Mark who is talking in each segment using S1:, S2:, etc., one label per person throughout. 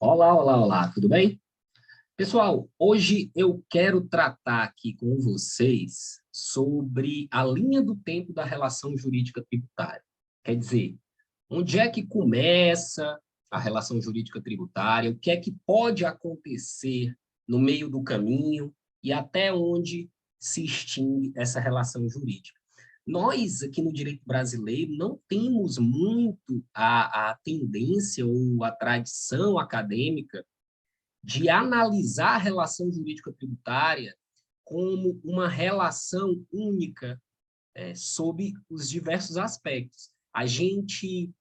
S1: Olá, olá, olá, tudo bem? Pessoal, hoje eu quero tratar aqui com vocês sobre a linha do tempo da relação jurídica tributária. Quer dizer, onde é que começa a relação jurídica tributária, o que é que pode acontecer no meio do caminho e até onde se extingue essa relação jurídica. Nós, aqui no direito brasileiro, não temos muito a tendência ou a tradição acadêmica de analisar a relação jurídica tributária como uma relação única sob os diversos aspectos. A gente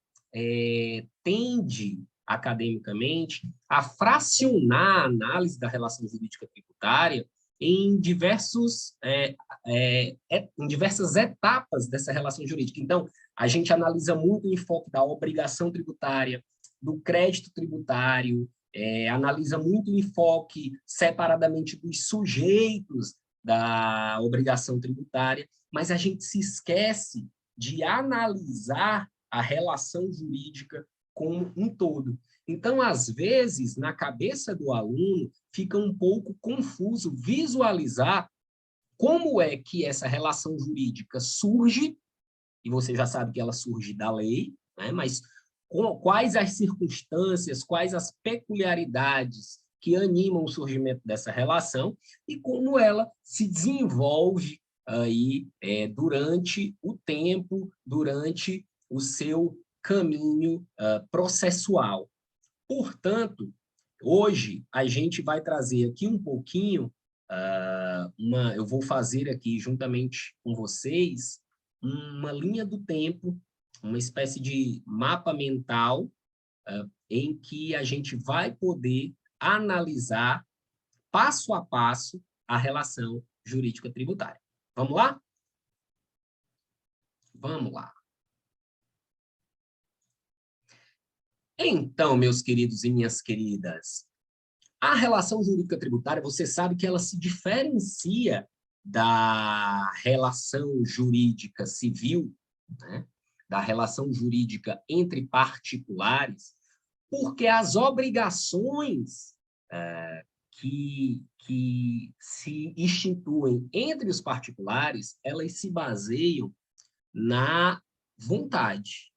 S1: tende, academicamente, a fracionar a análise da relação jurídica tributária em em diversas etapas dessa relação jurídica. Então, a gente analisa muito o enfoque da obrigação tributária, do crédito tributário, analisa muito o enfoque separadamente dos sujeitos da obrigação tributária, mas a gente se esquece de analisar a relação jurídica como um todo. Então, às vezes, na cabeça do aluno, fica um pouco confuso visualizar como é que essa relação jurídica surge, e você já sabe que ela surge da lei, né? Mas quais as circunstâncias, quais as peculiaridades que animam o surgimento dessa relação e como ela se desenvolve aí durante o tempo, durante o seu caminho processual. Portanto, hoje a gente vai trazer aqui um pouquinho, eu vou fazer aqui juntamente com vocês uma linha do tempo, uma espécie de mapa mental em que a gente vai poder analisar passo a passo a relação jurídica tributária. Vamos lá? Vamos lá. Então, meus queridos e minhas queridas, a relação jurídica tributária, você sabe que ela se diferencia da relação jurídica civil, né? Da relação jurídica entre particulares, porque as obrigações que se instituem entre os particulares, elas se baseiam na vontade.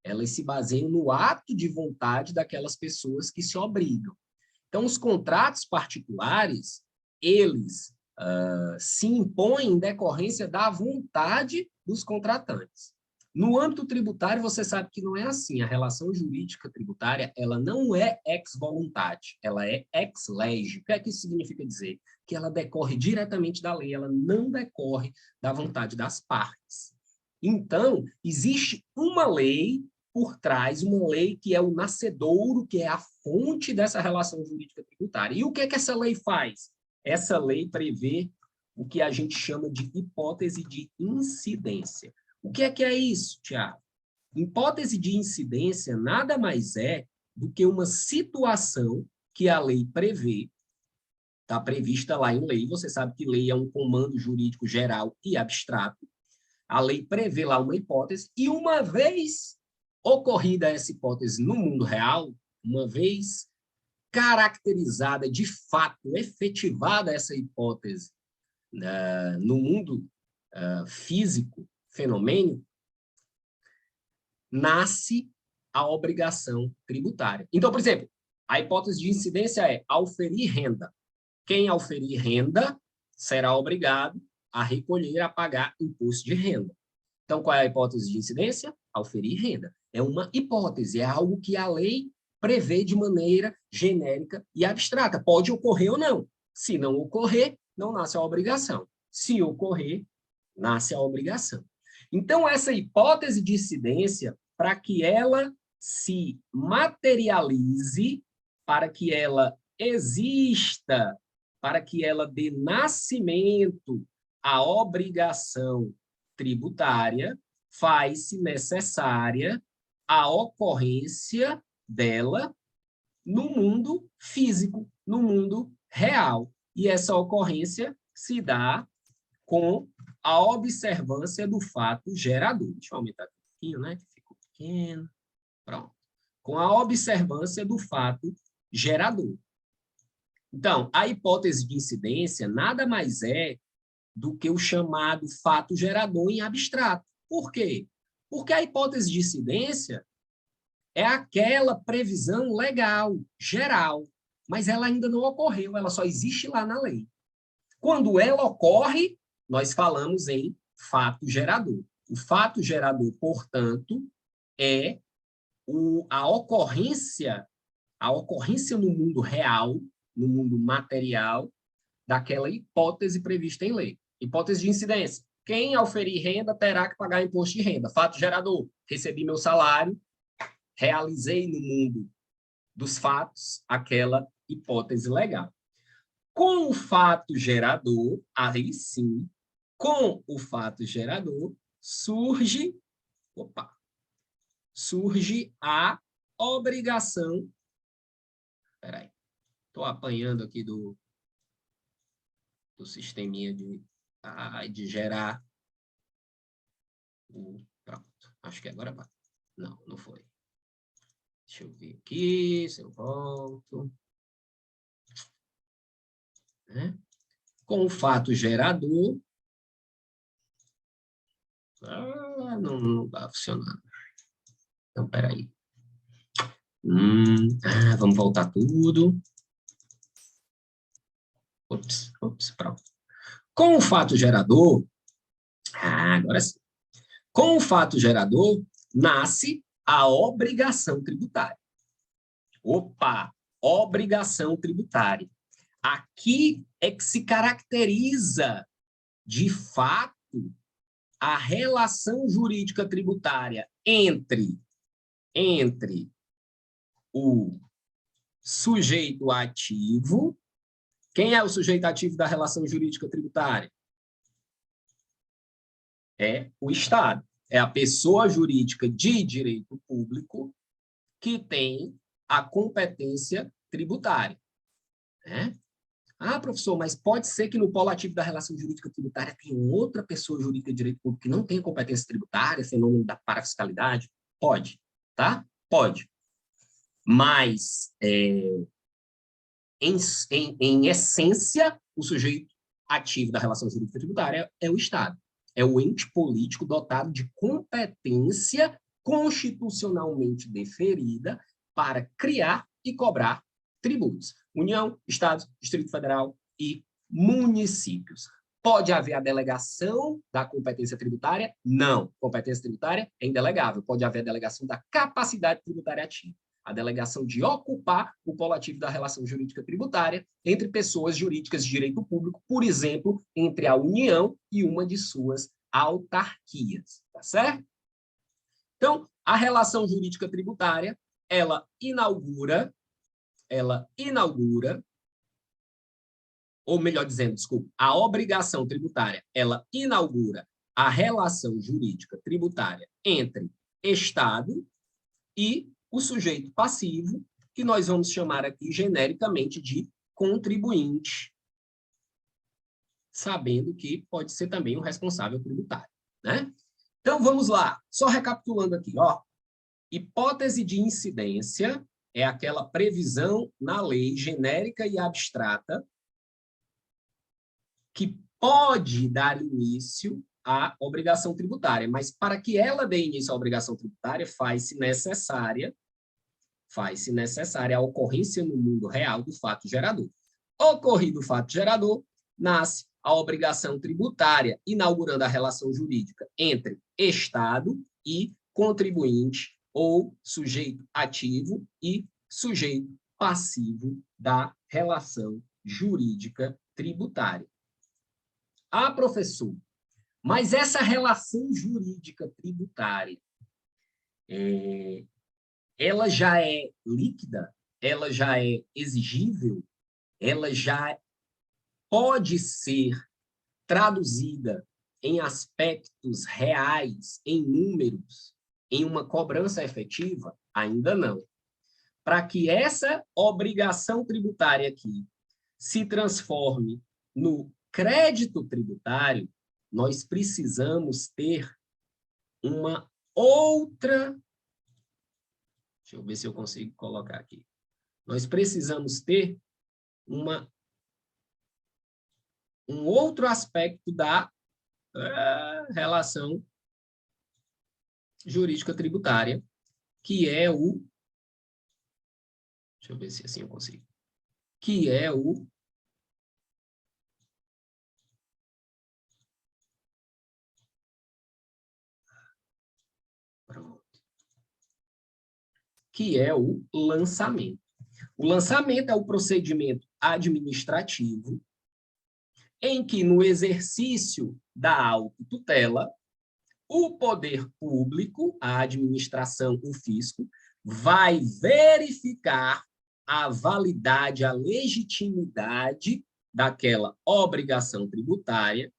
S1: Elas se baseiam no ato de vontade daquelas pessoas que se obrigam. Então, os contratos particulares, eles se impõem em decorrência da vontade dos contratantes. No âmbito tributário, você sabe que não é assim. A relação jurídica tributária, ela não é ex voluntate, ela é ex lege. O que é que isso significa dizer? Que ela decorre diretamente da lei, ela não decorre da vontade das partes. Então, existe uma lei por trás, uma lei que é o nascedouro, que é a fonte dessa relação jurídica tributária. E o que é que essa lei faz? Essa lei prevê o que a gente chama de hipótese de incidência. O que é isso, Tiago? Hipótese de incidência nada mais é do que uma situação que a lei prevê, está prevista lá em lei, você sabe que lei é um comando jurídico geral e abstrato, a lei prevê lá uma hipótese, e uma vez ocorrida essa hipótese no mundo real, uma vez caracterizada de fato, efetivada essa hipótese no mundo físico, fenomênico, nasce a obrigação tributária. Então, por exemplo, a hipótese de incidência é auferir renda. Quem auferir renda será obrigado a recolher, a pagar imposto de renda. Então, qual é a hipótese de incidência? Auferir renda. É uma hipótese, é algo que a lei prevê de maneira genérica e abstrata. Pode ocorrer ou não. Se não ocorrer, não nasce a obrigação. Se ocorrer, nasce a obrigação. Então, essa hipótese de incidência, para que ela se materialize, para que ela exista, para que ela dê nascimento à obrigação tributária, faz-se necessária a ocorrência dela no mundo físico, no mundo real. E essa ocorrência se dá com a observância do fato gerador. Deixa eu aumentar aqui um pouquinho, né? Que ficou pequeno. Pronto. com a observância do fato gerador. Então, a hipótese de incidência nada mais é do que o chamado fato gerador em abstrato. Por quê? Porque a hipótese de incidência é aquela previsão legal, geral, mas ela ainda não ocorreu, ela só existe lá na lei. Quando ela ocorre, nós falamos em fato gerador. O fato gerador, portanto, é a ocorrência no mundo real, no mundo material, daquela hipótese prevista em lei. Hipótese de incidência. Quem auferir renda terá que pagar imposto de renda. Fato gerador. Recebi meu salário, realizei no mundo dos fatos aquela hipótese legal. Com o fato gerador, aí sim, com o fato gerador, surge a obrigação. Espera aí, estou apanhando aqui do sisteminha de gerar. Pronto, acho que agora vai. Não, não foi. Deixa eu ver aqui, se eu volto. Com o fato gerador, não está funcionando. Então, peraí. Vamos voltar tudo. Pronto. Com o fato gerador, agora sim. Com o fato gerador, nasce a obrigação tributária. Obrigação tributária. Aqui é que se caracteriza, de fato, a relação jurídica tributária entre o sujeito ativo. Quem é o sujeito ativo da relação jurídica tributária? É o Estado. É a pessoa jurídica de direito público que tem a competência tributária. Professor, mas pode ser que no polo ativo da relação jurídica tributária tem outra pessoa jurídica de direito público que não tem competência tributária, fenômeno da parafiscalidade? Pode, tá? Pode. Mas, em essência, o sujeito ativo da relação jurídica tributária é o Estado. É o ente político dotado de competência constitucionalmente deferida para criar e cobrar tributos. União, Estados, Distrito Federal e municípios. Pode haver a delegação da competência tributária? Não. Competência tributária é indelegável. Pode haver a delegação da capacidade tributária ativa. A delegação de ocupar o polo ativo da relação jurídica tributária entre pessoas jurídicas de direito público, por exemplo, entre a União e uma de suas autarquias. Tá certo? Então, a relação jurídica tributária, ela inaugura, ou melhor dizendo, desculpa, a obrigação tributária, ela inaugura a relação jurídica tributária entre Estado e o sujeito passivo, que nós vamos chamar aqui genericamente de contribuinte, sabendo que pode ser também o responsável tributário, né? Então, vamos lá. Só recapitulando aqui, ó. Hipótese de incidência é aquela previsão na lei genérica e abstrata que pode dar início à obrigação tributária, mas para que ela dê início à obrigação tributária, faz-se necessária a ocorrência no mundo real do fato gerador. Ocorrido o fato gerador, nasce a obrigação tributária, inaugurando a relação jurídica entre Estado e contribuinte ou sujeito ativo e sujeito passivo da relação jurídica tributária. Professor, mas essa relação jurídica tributária, ela já é líquida? Ela já é exigível? Ela já pode ser traduzida em aspectos reais, em números, em uma cobrança efetiva? Ainda não. Para que essa obrigação tributária aqui se transforme no crédito tributário, nós precisamos ter uma outra Deixa eu ver se eu consigo colocar aqui. Nós precisamos ter um outro aspecto da relação jurídica tributária, que é o... Deixa eu ver se assim eu consigo. Que é o... Pronto. Que é o lançamento. O lançamento é o procedimento administrativo em que, no exercício da autotutela, o poder público, a administração, o fisco, vai verificar a validade, a legitimidade daquela obrigação tributária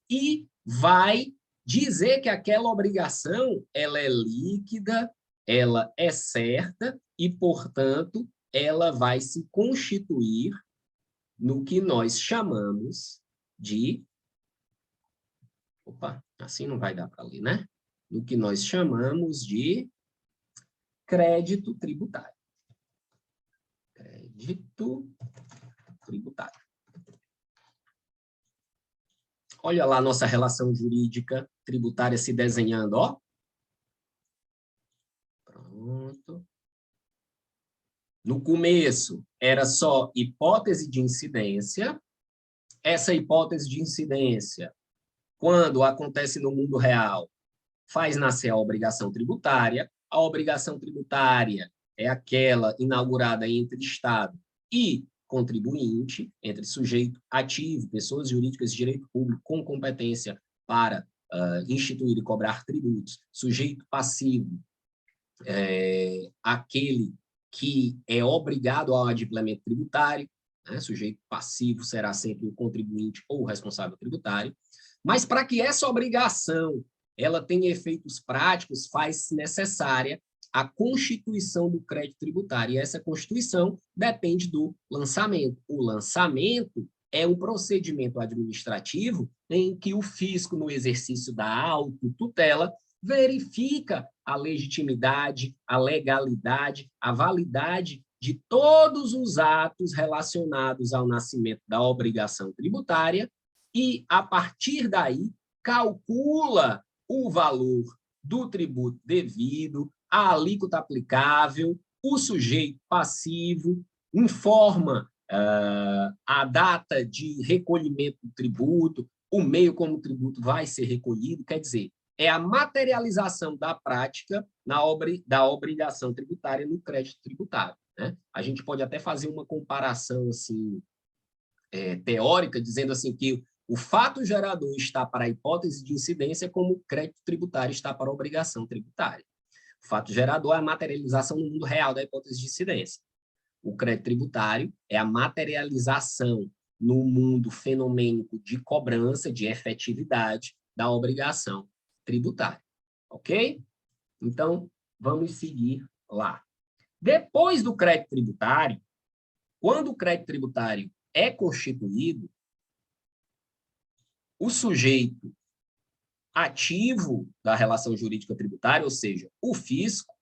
S1: e vai dizer que aquela obrigação ela é líquida, ela é certa e, portanto, ela vai se constituir no que nós chamamos de... Opa, assim não vai dar para ler, né? No que nós chamamos de crédito tributário. Crédito tributário. Olha lá a nossa relação jurídica tributária se desenhando, ó. Pronto. No começo, era só hipótese de incidência. Essa hipótese de incidência, quando acontece no mundo real, faz nascer a obrigação tributária. A obrigação tributária é aquela inaugurada entre Estado e contribuinte, entre sujeito ativo, pessoas jurídicas de direito público com competência para instituir e cobrar tributos, sujeito passivo, aquele que é obrigado ao adimplemento tributário, né? Sujeito passivo será sempre o contribuinte ou o responsável tributário, mas para que essa obrigação ela tenha efeitos práticos, faz necessária a constituição do crédito tributário, e essa constituição depende do lançamento. O lançamento é um procedimento administrativo em que o fisco, no exercício da autotutela, verifica a legitimidade, a legalidade, a validade de todos os atos relacionados ao nascimento da obrigação tributária e, a partir daí, calcula o valor do tributo devido, a alíquota aplicável, o sujeito passivo, informa a data de recolhimento do tributo, o meio como o tributo vai ser recolhido, quer dizer, é a materialização da prática da obrigação tributária no crédito tributário, né? A gente pode até fazer uma comparação assim, teórica, dizendo assim que o fato gerador está para a hipótese de incidência como o crédito tributário está para a obrigação tributária. O fato gerador é a materialização no mundo real da hipótese de incidência. O crédito tributário é a materialização no mundo fenomênico de cobrança, de efetividade da obrigação tributária. Ok? Então, vamos seguir lá. Depois do crédito tributário, quando o crédito tributário é constituído, o sujeito ativo da relação jurídica tributária, ou seja, o fisco,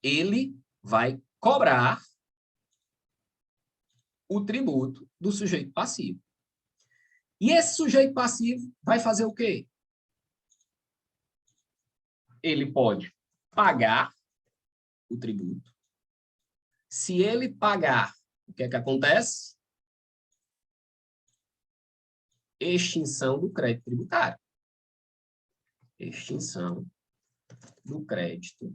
S1: ele vai cobrar o tributo do sujeito passivo. E esse sujeito passivo vai fazer o quê? Ele pode pagar o tributo. Se ele pagar, o que é que acontece? Extinção do crédito tributário. Extinção do crédito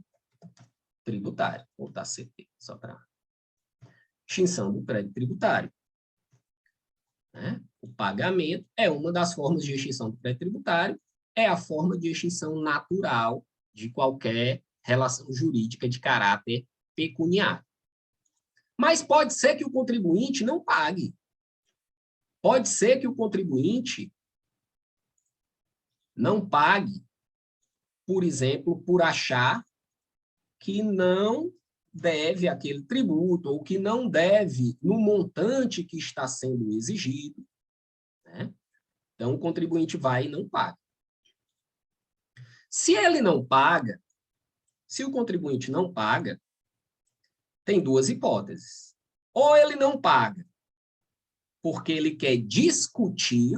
S1: tributário. Vou botar CT, só para... Extinção do crédito tributário. Né? O pagamento é uma das formas de extinção do crédito tributário, é a forma de extinção natural de qualquer relação jurídica de caráter pecuniário. Mas pode ser que o contribuinte não pague. Pode ser que o contribuinte não pague, por exemplo, por achar que não deve aquele tributo, ou que não deve no montante que está sendo exigido, né? Então, o contribuinte vai e não paga. Se ele não paga, Se o contribuinte não paga, tem duas hipóteses. Ou ele não paga porque ele quer discutir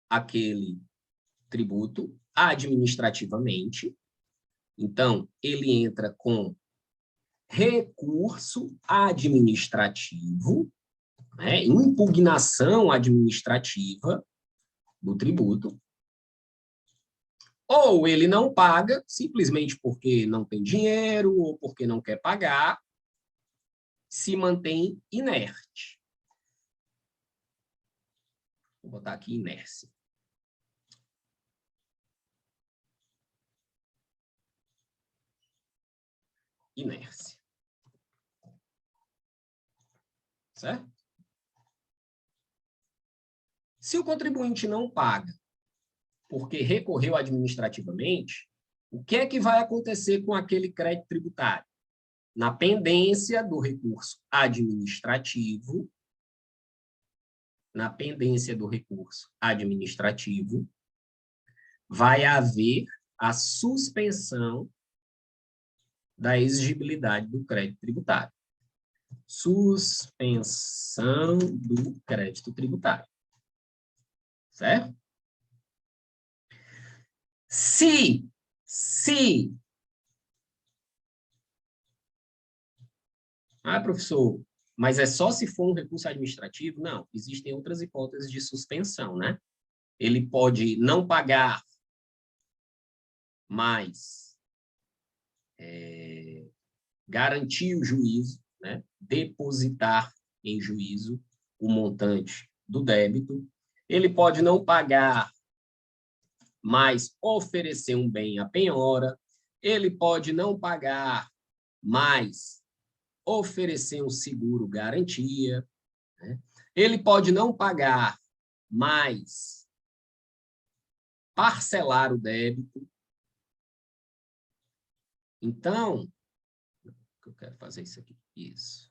S1: aquele tributo administrativamente, então ele entra com recurso administrativo, né, impugnação administrativa do tributo, ou ele não paga simplesmente porque não tem dinheiro ou porque não quer pagar, se mantém inerte. Vou botar aqui inércia. Inércia. Certo? Se o contribuinte não paga porque recorreu administrativamente, o que é que vai acontecer com aquele crédito tributário? Na pendência do recurso administrativo, vai haver a suspensão da exigibilidade do crédito tributário. Suspensão do crédito tributário. Certo? Se professor, mas é só se for um recurso administrativo? Não, existem outras hipóteses de suspensão, né? Ele pode não pagar, mas garantir o juízo, né? Depositar em juízo o montante do débito. Ele pode não pagar, mas oferecer um bem à penhora. Ele pode não pagar, mas oferecer um seguro garantia. Né? Ele pode não pagar, mas parcelar o débito. Então, eu quero fazer isso aqui. Isso.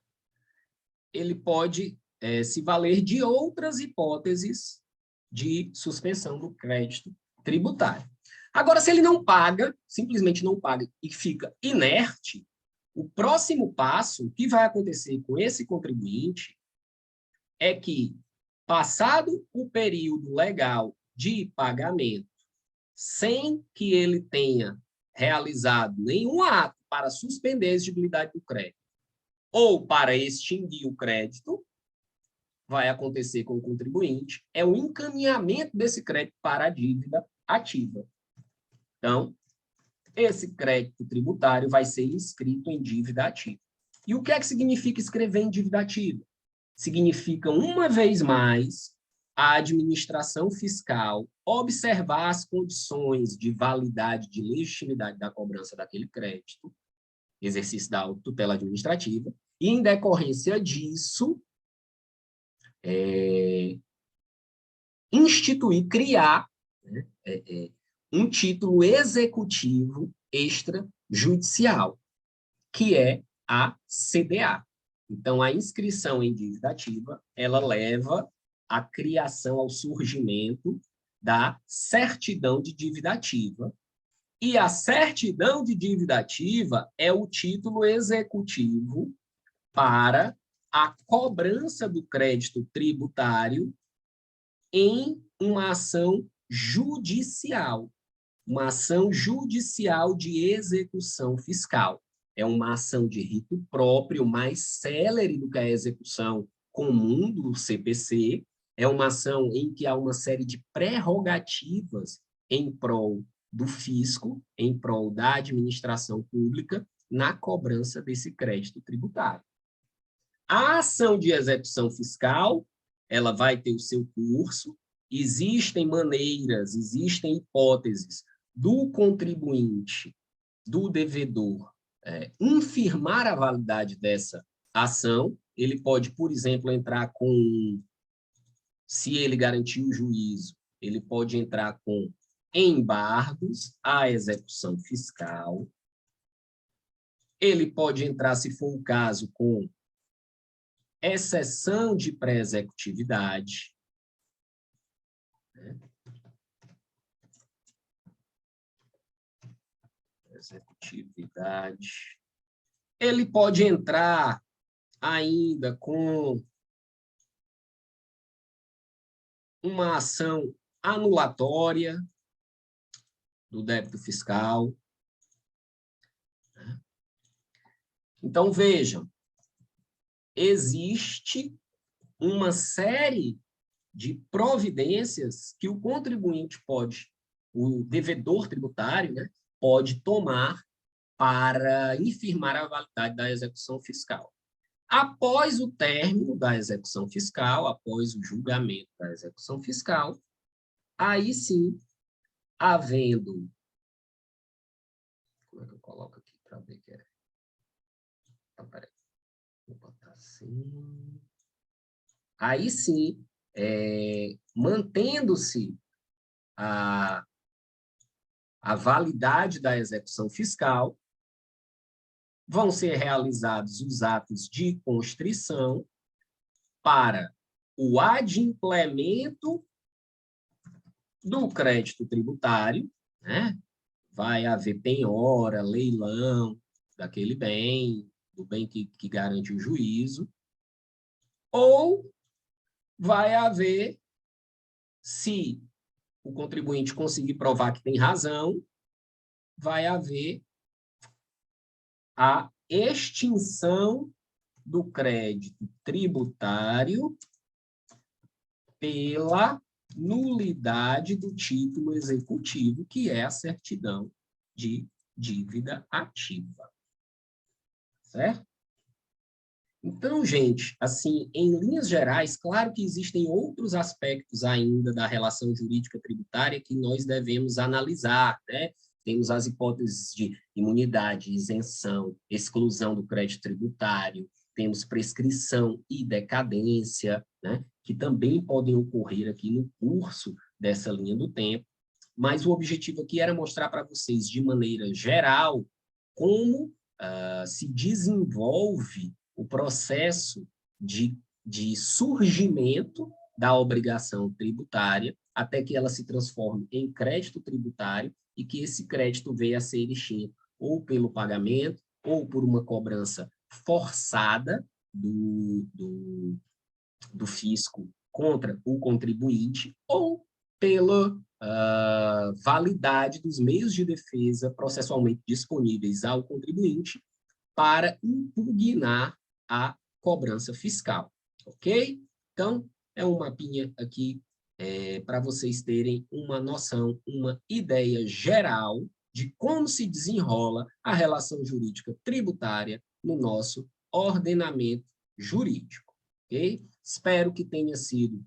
S1: Ele pode se valer de outras hipóteses de suspensão do crédito tributário. Agora, se ele não paga, simplesmente não paga e fica inerte, o próximo passo que vai acontecer com esse contribuinte é que, passado o período legal de pagamento, sem que ele tenha realizado nenhum ato para suspender a exigibilidade do crédito ou para extinguir o crédito, vai acontecer com o contribuinte é o encaminhamento desse crédito para a dívida ativa. Então, esse crédito tributário vai ser inscrito em dívida ativa. E o que é que significa escrever em dívida ativa? Significa, uma vez mais, a administração fiscal observar as condições de validade, de legitimidade da cobrança daquele crédito, exercício da tutela administrativa, e, em decorrência disso, instituir, criar, né, um título executivo extrajudicial, que é a CDA. Então, a inscrição em dívida ativa, ela leva à criação, ao surgimento da certidão de dívida ativa. E a certidão de dívida ativa é o título executivo para a cobrança do crédito tributário em uma ação judicial. Uma ação judicial de execução fiscal. É uma ação de rito próprio, mais célere do que a execução comum do CPC. É uma ação em que há uma série de prerrogativas em prol do fisco, em prol da administração pública, na cobrança desse crédito tributário. A ação de execução fiscal, ela vai ter o seu curso. Existem maneiras, existem hipóteses do contribuinte, do devedor, infirmar a validade dessa ação. Ele pode, por exemplo, entrar com, se ele garantir o juízo, ele pode entrar com embargos à execução fiscal. Ele pode entrar, se for o caso, com exceção de pré-executividade. executividade. Ele pode entrar ainda com uma ação anulatória do débito fiscal. Então, vejam, existe uma série de providências que o contribuinte pode, o devedor tributário, né, pode tomar para infirmar a validade da execução fiscal. Após o término da execução fiscal, após o julgamento da execução fiscal, aí sim, havendo... Como é que eu coloco aqui para ver que é? Então, peraí. Vou botar assim. Aí sim, mantendo-se a validade da execução fiscal, vão ser realizados os atos de constrição para o adimplemento do crédito tributário, né? Vai haver penhora, leilão daquele bem, do bem que garante o juízo, ou vai haver, se o contribuinte conseguir provar que tem razão, vai haver a extinção do crédito tributário pela nulidade do título executivo, que é a certidão de dívida ativa. Certo? Então, gente, assim, em linhas gerais, claro que existem outros aspectos ainda da relação jurídica tributária que nós devemos analisar, né? Temos as hipóteses de imunidade, isenção, exclusão do crédito tributário, temos prescrição e decadência, né? Que também podem ocorrer aqui no curso dessa linha do tempo, mas o objetivo aqui era mostrar para vocês, de maneira geral, como se desenvolve o processo de surgimento da obrigação tributária até que ela se transforme em crédito tributário e que esse crédito venha a ser extinto ou pelo pagamento ou por uma cobrança forçada do fisco contra o contribuinte ou pela validade dos meios de defesa processualmente disponíveis ao contribuinte para impugnar a cobrança fiscal, ok? Então, é um mapinha aqui para vocês terem uma noção, uma ideia geral de como se desenrola a relação jurídica tributária no nosso ordenamento jurídico, ok? Espero que tenha sido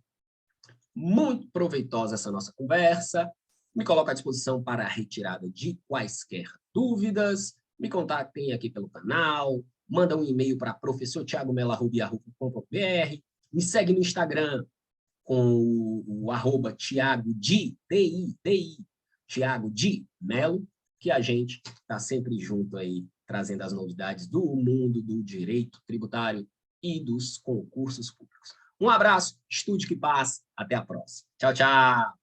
S1: muito proveitosa essa nossa conversa. Me coloco à disposição para a retirada de quaisquer dúvidas. Me contactem aqui pelo canal, manda um e-mail para professortiagomelo@yahoo.com.br, me segue no Instagram com o arroba Thiago de Thiago de Melo, que a gente está sempre junto aí, trazendo as novidades do mundo do direito tributário e dos concursos públicos. Um abraço, estude que paz, até a próxima. Tchau, tchau!